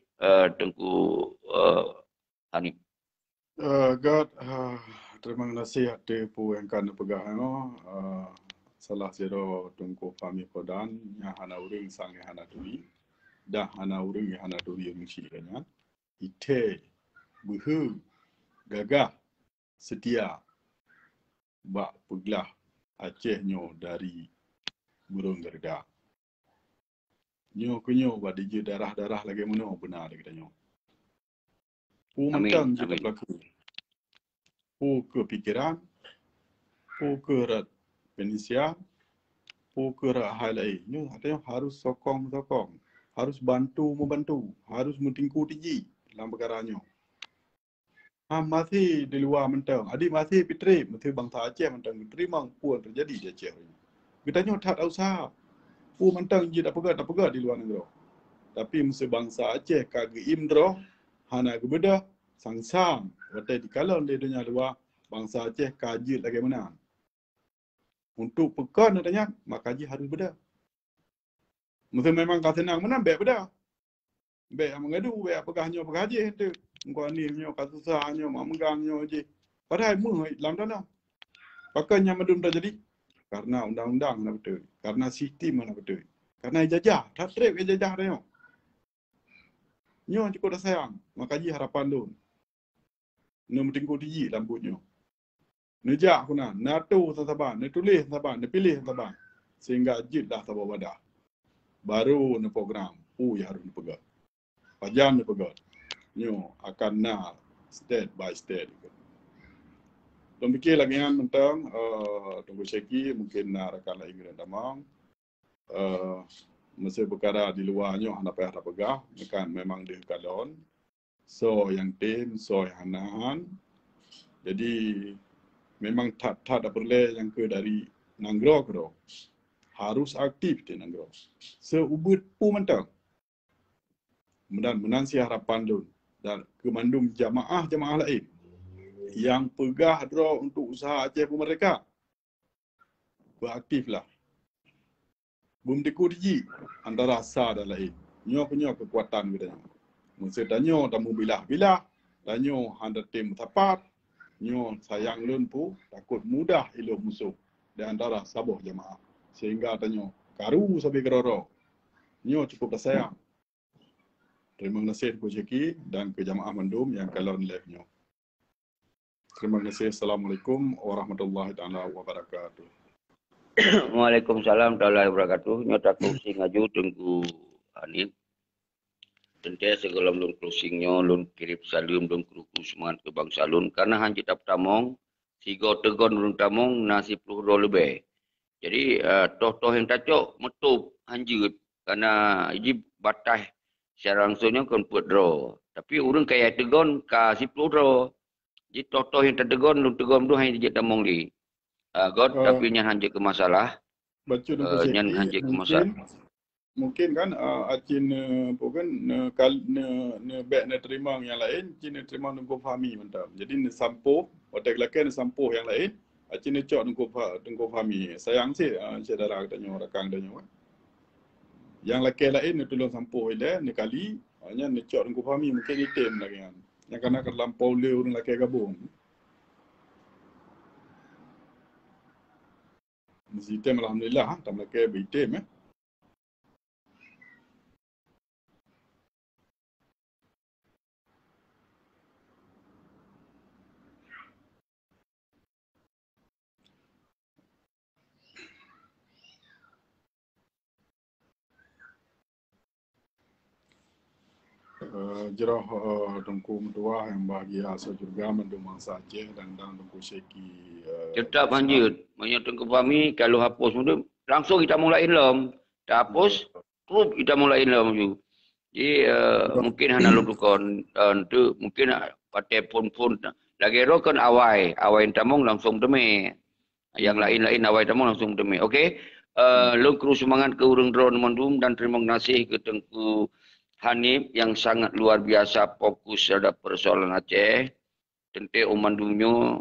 Tengku Hanif. God, terima kasih hati pu yang kan pegang salah siro Tengku Fahmi Paujan yang hana uring sang yang hana turi, dah hana uring yang hana turi yang siranya, ite, buhu, gagah, setia. Bak peglah Aceh nyo dari burung gerda. Nyo kunyo bak DJ darah-darah lagi mana benar lagi tanya. Pu mentang je berlaku. Pu ke pikiran, pu ke rat penisia, pu ke rat hal lain. Nyo katanya harus sokong, harus membantu, harus mentingku tinggi dalam perkara nyo. Masih di luar mentang. Adik masih fitrip. Masih bangsa Aceh mentang. Terima puan terjadi di Aceh. Kita nyok tak usaha. Pu mentang je tak pegat di luar negara. Tapi mesti bangsa Aceh kage imdro, hana gebeda, sang-sang. Watai di kalau di dunia luar, bangsa Aceh kaji lagi mana. Untuk pekan adanya, maka kaji harus beda. Mesti memang kata senang menambah beda. Baik mengadu, baik pegahnya pegahje tu. Engkau ni nyo kasusahnya, mak megangnya je. Padahal lam tanah. Pakainya medum dah jadi. Karena undang-undang nak betul. Karena sistem nak betul. Karena ijazah. Tak trip ijazah dia. Nyo cukup dah sayang. Makaji harapan tu. Nyo tinggu tinggi rambutnya. Nejak kuna. Natu sasaban. Netulis sasaban. Nepilih sasaban. Sehingga jid dah sabah wadah. Baru ne program. Ya harus dipegang. Pajam dipegang. Nyo akan na state by state. Dan fikir lagi yang tentang tunggu seki mungkin rakan lain Inggeris Damang masa perkara di luarnya hendak payah tak pegah kan memang dia kalon so yang tim so yang hanahan jadi memang tak ada perle yang ke dari Nanggro kero harus aktif di Nanggro seubut pu mentang mudah menansi harapan dun dan kemandum jamaah lain yang pegah draw untuk usaha Aceh pun mereka beraktiflah. Bum dikuji antara asa dan lain. Nyo punya kekuatan kita. Mesti danyo tamu bilah-bilah, danyo handa tim tepat, nyo sayang lun pu takut mudah ilo musuh di antara saboh jamaah. Sehingga danyo karu sampai keroro. Nyo cukup sayang. Terima kasih kepada Ceki dan ke jamaah Mandum yang kalon live nyo. Terima kasih. Assalamualaikum warahmatullahi taala wabarakatuh. Waalaikumsalam warahmatullahi wabarakatuh. Nyata closing aju tunggu Hanif. Tentu segala lun closingnya lun kirim salam lun kru semangat ke bangsa lun karena hanji tap tamong sigo tegon lun tamong nasi puluh lebih. Jadi toh yang tacok metup hanjut karena iji batas secara langsungnya kon put draw. Tapi urang kaya tegon ka 10 draw. Jadi toh yang tertegon, lu tegon tu hanya dijak tamong di. God tapi nyan hanya ke masalah. Baca nyan hanya ke masalah. Mungkin kan acin bukan kal ne baik ne terima yang lain, cina terima nunggu fahami mentam. Jadi ne sampo, otak laki ne sampo yang lain, acin ne cok nunggu fahami. Sayang sih saudara katanya rakan katanya. Yang laki lain ne tolong sampo ile ne kali, hanya ne cok nunggu fahami mungkin item lagi kan. Yang kena terlampau le orang laki gabung. Mesti item alhamdulillah, tam laki beritem Jerah tungku mentua yang bahagia juga mendung mangsa Aceh dan tungku Syeki. Tetap lanjut. Banyak tunggu kami kalau hapus mudah langsung kita mulai lom. Tak hapus, terus kita mulai lom ju. Jadi mungkin hana ludukon tu mungkin pakai pun lagi rokan awai tamong langsung demi. Yang lain-lain awai tamong langsung demi. Okey. Lu kru semangat ke urang drone Mandum dan terima kasih ke Tengku Hanif yang sangat luar biasa fokus terhadap persoalan Aceh. Tentu Mandumnya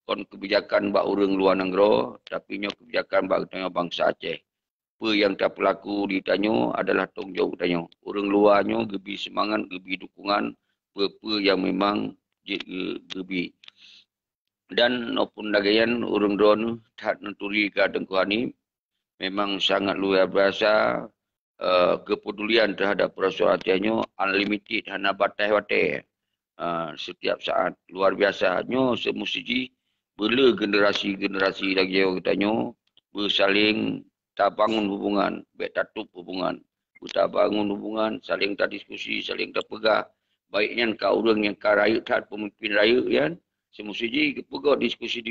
kon kebijakan bak urang luar negara tapi nyo kebijakan bak bangsa Aceh. Apa yang tak berlaku di Tanyo adalah tanggungjawab Tanyo. Urang luarnya gebi semangat, gebi dukungan apa yang memang gebi. Dan maupun dagayan urang drone tak nenturi ke Tengku Hanif memang sangat luar biasa. Kepedulian terhadap persoalan Acehnya unlimited hana batai-batai setiap saat luar biasa nyo semusiji bela generasi lagi orang katanya bersaling tak bangun hubungan baik tatup hubungan tak bangun hubungan saling tak diskusi saling tak pegah baiknya kau orang yang kau raya tak pemimpin raya kan semusiji pegah diskusi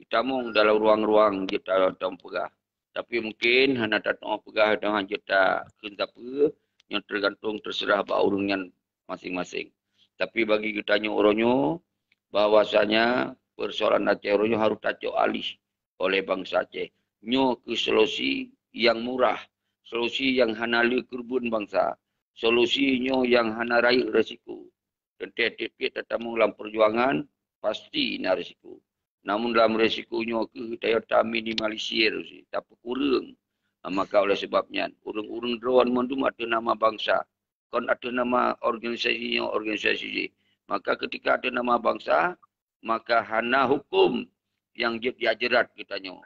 kita mong dalam ruang-ruang kita tak pegah. Tapi mungkin hana tak tahu pegah dengan kita kenapa yang tergantung terserah bak urang masing-masing. Tapi bagi kita orangnya bahwasanya persoalan Aceh orangnya harus tacok alih oleh bangsa Aceh. Nyo ke solusi yang murah, solusi yang hana le kurbun bangsa, solusinya yang hana raya resiko. Dan tiap-tiap tetamu dalam perjuangan pasti ina resiko. Namun dalam resikonya kita tak minimalisir sih, tak kurang. Maka oleh sebabnya urang-urang drone Mandum ada nama bangsa. kon ada nama organisasinya organisasi. Maka ketika ada nama bangsa, maka hana hukum yang diajarat kitanya.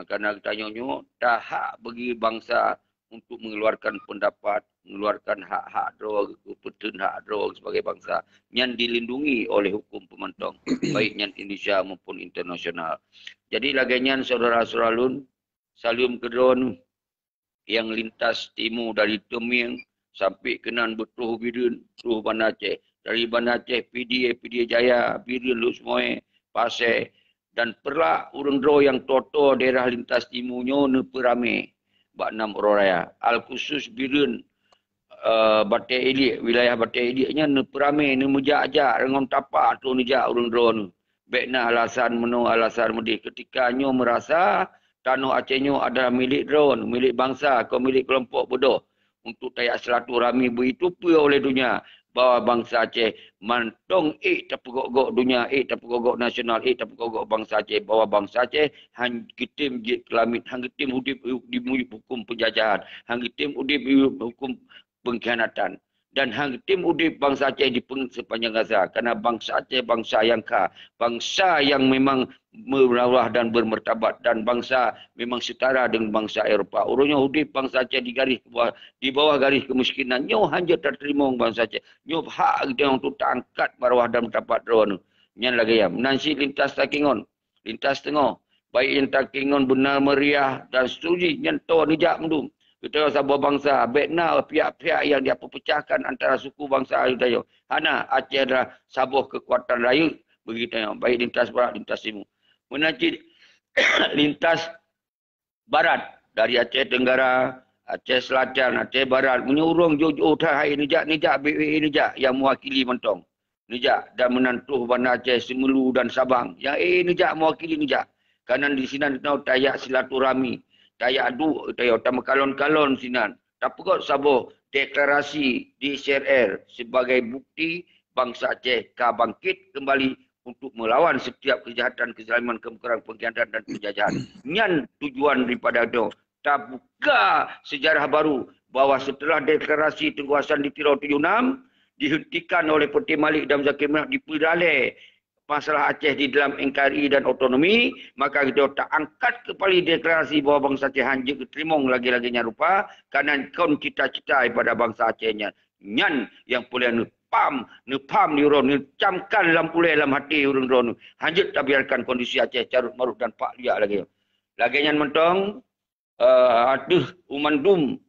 Karena kitanya dah hak bagi bangsa untuk mengeluarkan pendapat, mengeluarkan hak-hak drog, petun hak drog sebagai bangsa yang dilindungi oleh hukum pemantong, baik yang Indonesia maupun internasional. Jadi laganya saudara-saudara lun, Salim Kedron yang lintas timur dari Teming sampai kenan betuh Birun, tuh Bandar Aceh. Dari Bandar Aceh, PDA Jaya, Birun, Lusmoe, Pasir dan perlah urang dro yang toto daerah lintas timurnya neperame. Bak 6 orang raya. Al-Khusus Birun, Batai Edik, wilayah Batai Ediknya neperame, nemejak-jak, rengon tapak tu nejak urang dro ni. Bekna alasan meno alasan mudi ketika nyo merasa tanah Acehnya adalah milik drone, milik bangsa, atau milik kelompok bodoh. Untuk tayak silaturahmi beritupi oleh dunia bahawa bangsa Aceh mantong tapugok-gok dunia, tapugok-gok nasional, tapugok-gok bangsa Aceh. Bahawa bangsa Aceh hang kitim jit kelamit, hang kitim udip di hukum penjajahan, hang kitim udip hukum pengkhianatan. Dan hang tim udip bangsa Aceh di sepanjang Gaza. Kerana bangsa Aceh bangsa yang kah, bangsa yang memang merawah dan bermertabat, dan bangsa memang setara dengan bangsa Eropah. Urutnya udip bangsa Aceh di bawah garis kemiskinan. Nyo hanya terterima bangsa Aceh. Nyo hak kita untuk angkat marawah dan mertabat drone. Nyan lagi ya. Menansi lintas Takingon, lintas tengah. Baik yang Takingon benar meriah dan setuju nyentuh nijak mendung. Kita sebuah bangsa, bekna pihak-pihak yang dia pecahkan antara suku bangsa Ayutthaya. Hana Aceh adalah sabuah kekuatan raya begitu. Baik lintas barat, lintas timur. Menanti lintas barat dari Aceh Tenggara, Aceh Selatan, Aceh Barat, menyurung Jojo Tahai Nijak BWI Nijak yang mewakili Mentong. Nijak dan menantuh Bandar Aceh Semelu dan Sabang. Yang Nijak mewakili Nijak. Kerana di sini tahu tayak silaturahmi. Tayak adu, tayak utama kalon-kalon sinan. Tapi kok sabuh deklarasi di CRR sebagai bukti bangsa Aceh bangkit kembali untuk melawan setiap kejahatan, kezaliman, kemungkaran, pengkhianatan dan penjajahan. Nyan tujuan daripada itu. Tak buka sejarah baru bahawa setelah deklarasi Tengguasan di Tirau 76 dihentikan oleh Perdana Malik dan Zakir Malik diperdalih masalah Aceh di dalam NKRI dan otonomi, maka kita tak angkat kembali deklarasi bahawa bangsa Aceh hanjik keterimong lagi-laginya rupa kerana kon cita-cita daripada bangsa Acehnya. Nyan yang boleh nepam di urun, camkan dalam hati urun-urun. Hanjik tak biarkan kondisi Aceh carut marut dan pak liak lagi. Laginya mentong, aduh umandum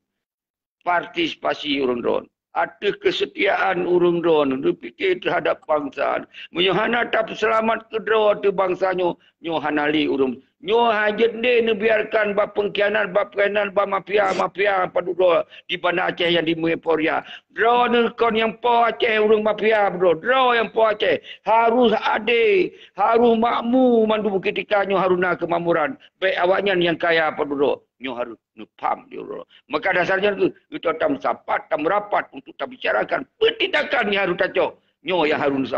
partisipasi urun-urun. Ada kesetiaan urung drone, berfikir terhadap bangsa. Menyohana tak selamat ke drone tu bangsanya. Nyohana li urung. Nyoha jende ni biarkan bab pengkhianat, bab pengkhianat, bab mafia padu drone di Bandar Aceh yang di Mueporia. Drone kon yang po Aceh urung mafia bro. Drone yang po Aceh harus adil, harus makmu mandu ketika nyo haruna kemamuran. Baik awaknya yang kaya padu drone. Nyo harus nepam dia orang. Maka dasarnya itu kita tam sapat, tam rapat untuk tak bicarakan pertindakan yang harus tacok. Nyo yang harus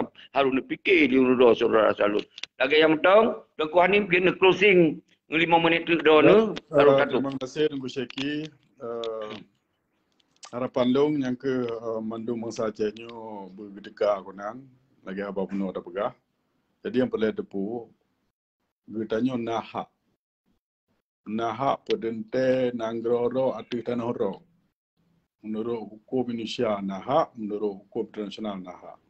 fikir dia orang saudara salun. Lagi yang mentang, dan kuanim kena closing 5 minit tu dah harus tatu. Terima kasih Tengku Syeki. Harapan long yang ke mandung bangsa Acehnya berdekah konang lagi apa penuh ada pegah. Jadi yang perlu depu bertanya nahak pedente nangroro atau tanah horo. Menurut hukum Indonesia nahak, menurut hukum internasional nahak.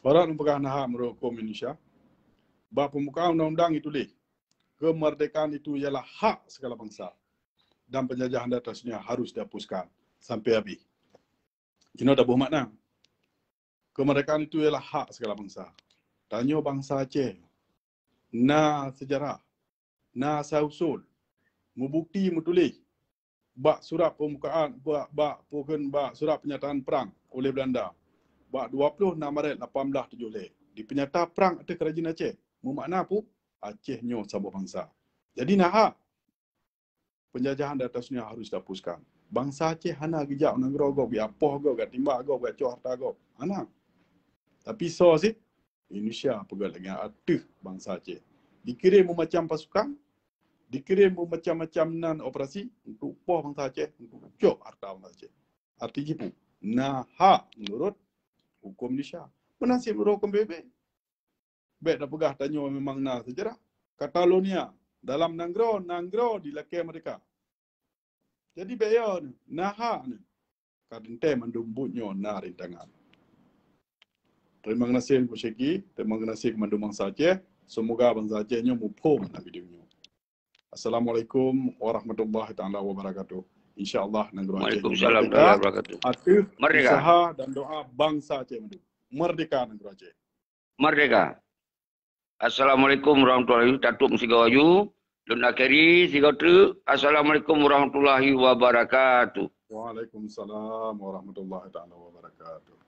Orang yang pegang nahak menurut hukum Indonesia, bab pembukaan undang-undang itu kemerdekaan itu ialah hak segala bangsa dan penjajahan di atasnya harus dihapuskan sampai habis. Ini ada buah makna. Kemerdekaan itu ialah hak segala bangsa. Tanya bangsa Aceh, na sejarah, na asal-usul, membukti menulis bak surat pembukaan bak surat pernyataan perang oleh Belanda bak 26 Maret 1870 di penyata perang atas kerajaan Aceh bermakna apa Acehnya sebuah bangsa. Jadi nahak penjajahan di atasnya harus dihapuskan. Bangsa Aceh hana gejak negara go bi apoh go gak timbak go gak coh harta go hana. Tapi so sih Indonesia pegal dengan atas bangsa Aceh dikirim macam pasukan, dikirim macam-macam nan operasi untuk poh bangsa Aceh, untuk cok harta bangsa Aceh. Arti jipu. hak menurut hukum Malaysia. Menasib menurut hukum PBB. Baik dah pegah tanya memang nah sejarah. Catalonia dalam Nanggro dilakir mereka. Jadi bayar ni, hak ni. Kadang mendumbutnya na rintangan. Terima kasih Ibu Syeki, terima kasih kepada Bangsa Aceh. Semoga Bangsa Acehnya mupum na videonya. Assalamualaikum warahmatullahi taala wabarakatuh. InsyaAllah Nanggro Aceh. Waalaikumsalam warahmatullahi wabarakatuh. Aktif Merdeka. usaha dan doa bangsa Aceh Madu. Merdeka Nanggro Aceh. Merdeka. Assalamualaikum warahmatullahi wabarakatuh. Tatuk Sigawayu. Lun akhiri Sigawatu. Assalamualaikum warahmatullahi wabarakatuh. Waalaikumsalam warahmatullahi taala wabarakatuh.